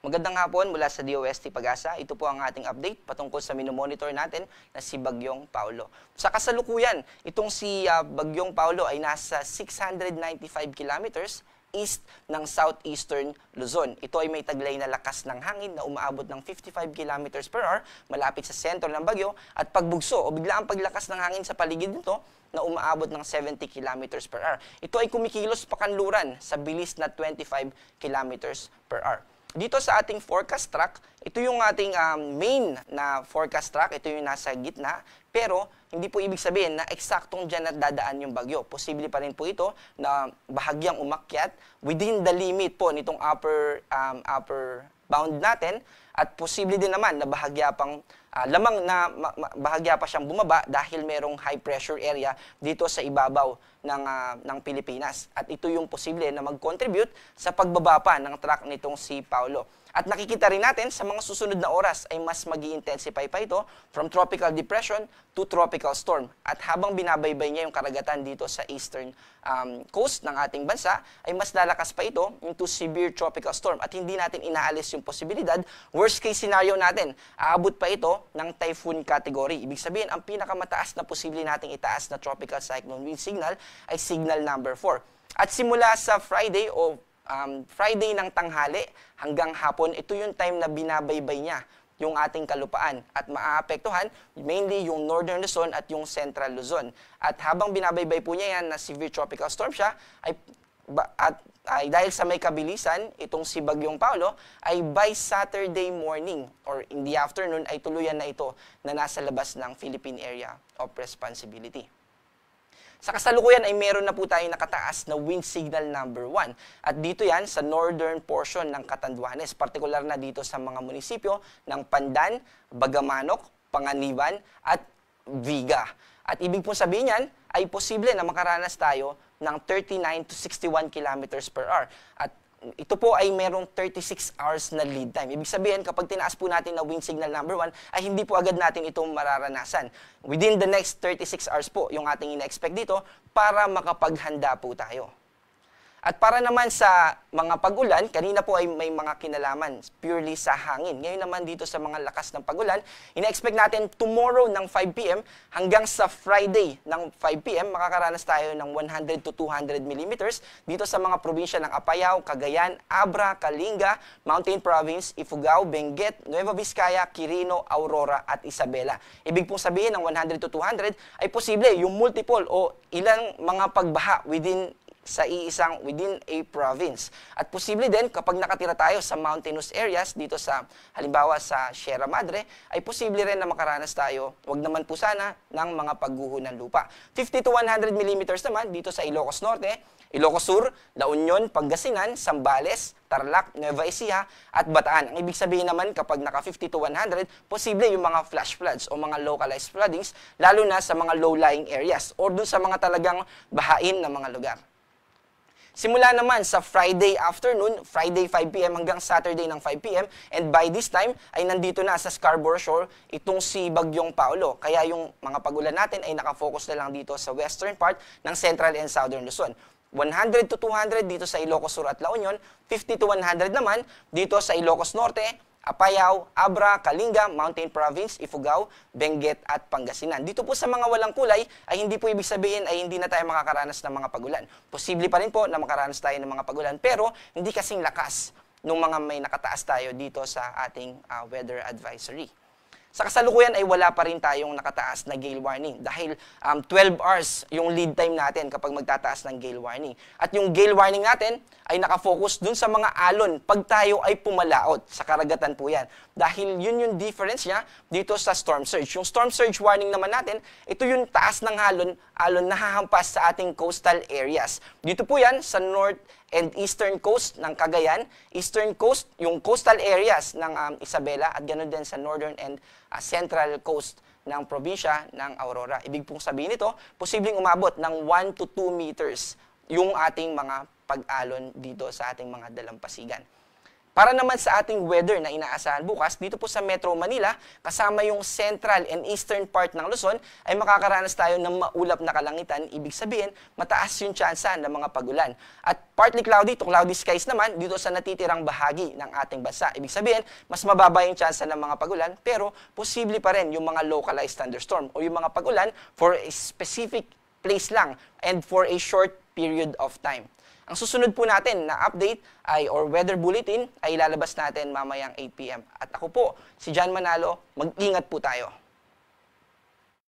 Magandang hapon mula sa DOST Pag-asa. Ito po ang ating update patungkol sa minomonitor natin na si Bagyong Paolo. Sa kasalukuyan, itong si Bagyong Paolo ay nasa 695 kilometers east ng southeastern Luzon. Ito ay may taglay na lakas ng hangin na umaabot ng 55 kilometers per hour malapit sa sentro ng bagyo at pagbugso o biglaang paglakas ng hangin sa paligid nito na umaabot ng 70 kilometers per hour. Ito ay kumikilos pakanluran sa bilis na 25 kilometers per hour. Dito sa ating forecast track, ito yung ating main na forecast track, ito yung nasa gitna, pero hindi po ibig sabihin na eksaktong dyan at dadaan yung bagyo. Posible pa rin po ito na bahagyang umakyat within the limit po nitong upper bound natin at posible din naman na bahagya pa siyang bumaba dahil merong high pressure area dito sa ibabaw ng Pilipinas. At ito yung posible na mag-contribute sa pagbaba pa ng track nitong si Paolo. At nakikita rin natin sa mga susunod na oras ay mas mag-i-intensify pa ito from tropical depression to tropical storm. At habang binabaybay niya yung karagatan dito sa eastern coast ng ating bansa, ay mas lalakas pa ito into severe tropical storm. At hindi natin inaalis yung posibilidad, worst case scenario natin, aabot pa ito ng typhoon category. Ibig sabihin, ang pinakamataas na posible nating itaas na tropical cyclone wind signal ay signal number 4. At simula sa Friday o Friday ng tanghali hanggang hapon, ito yung time na binabaybay niya yung ating kalupaan at maaapektuhan mainly yung Northern Luzon at yung Central Luzon. At habang binabaybay po niya yan na severe tropical storm siya, ay dahil sa may kabilisan, itong si Bagyong Paolo, ay by Saturday morning or in the afternoon ay tuluyan na ito na nasa labas ng Philippine Area of Responsibility. Sa kasalukuyan ay meron na po tayong nakataas na wind signal number 1. At dito yan sa northern portion ng Catanduanes, partikular na dito sa mga munisipyo ng Pandan, Bagamanok, Panganiban at Viga. At ibig pong sabihin yan ay posible na makaranas tayo ng 39 to 61 kilometers per hour. At ito po ay merong 36 hours na lead time. Ibig sabihin, kapag tinaas po natin na wind signal number 1, ay hindi po agad natin itong mararanasan. Within the next 36 hours po, yung ating ina-expect dito, para makapaghanda po tayo. At para naman sa mga pag-ulan, kanina po ay may mga kinalaman purely sa hangin. Ngayon naman dito sa mga lakas ng pag-ulan, ina-expect natin tomorrow ng 5 p.m. hanggang sa Friday ng 5 p.m. makakaranas tayo ng 100 to 200 millimeters dito sa mga probinsya ng Apayao, Cagayan, Abra, Kalinga, Mountain Province, Ifugao, Benguet, Nueva Vizcaya, Quirino, Aurora at Isabela. Ibig pong sabihin ng 100 to 200 ay posible yung multiple o ilang mga pagbaha within a province. At posible din kapag nakatira tayo sa mountainous areas dito sa halimbawa sa Sierra Madre, ay posible rin na makaranas tayo, wag naman po sana, ng mga pagguho ng lupa. 50 to 100 millimeters naman dito sa Ilocos Norte, Ilocos Sur, La Union, Pangasinan, Zambales, Tarlac, Nueva Ecija at Bataan. Ang ibig sabihin naman kapag naka 50 to 100, posible yung mga flash floods o mga localized floodings, lalo na sa mga low-lying areas or dun sa mga talagang bahain na mga lugar. Simula naman sa Friday afternoon, Friday 5 p.m. hanggang Saturday ng 5 p.m. And by this time, ay nandito na sa Scarborough Shore itong si Bagyong Paolo. Kaya yung mga pag-ulan natin ay nakafocus na lang dito sa western part ng Central and Southern Luzon. 100 to 200 dito sa Ilocos Sur at La Union, 50 to 100 naman dito sa Ilocos Norte, Apayao, Abra, Kalinga, Mountain Province, Ifugao, Benguet at Pangasinan. Dito po sa mga walang kulay ay hindi po ibig sabihin ay hindi na tayo makakaranas ng mga pagulan. Posible pa rin po na makaranas tayo ng mga pagulan pero hindi kasing lakas nung mga may nakataas tayo dito sa ating weather advisory. Sa kasalukuyan ay wala pa rin tayong nakataas na gale warning dahil 12 hours yung lead time natin kapag magtataas ng gale warning. At yung gale warning natin ay nakafocus dun sa mga alon pag tayo ay pumalaot. Sa karagatan po yan. Dahil yun yung difference niya dito sa storm surge. Yung storm surge warning naman natin, ito yung taas ng alon na hahampas sa ating coastal areas. Dito po yan sa north and eastern coast ng Cagayan, eastern coast, yung coastal areas ng Isabela at ganoon din sa northern and central coast ng probinsya ng Aurora. Ibig pong sabihin nito, posibleng umabot ng 1 to 2 meters yung ating mga pag-alon dito sa ating mga dalampasigan. Para naman sa ating weather na inaasahan bukas, dito po sa Metro Manila, kasama yung central and eastern part ng Luzon, ay makakaranas tayo ng maulap na kalangitan. Ibig sabihin, mataas yung tsansa ng mga pagulan. At partly cloudy to cloudy skies naman dito sa natitirang bahagi ng ating bansa. Ibig sabihin, mas mababa yung tsansa ng mga pagulan, pero posible pa rin yung mga localized thunderstorm o yung mga pagulan for a specific place lang and for a short period of time. Ang susunod po natin na update or weather bulletin ay ilalabas natin mamayang 8 p.m. At ako po, si John Manalo, mag-ingat po tayo.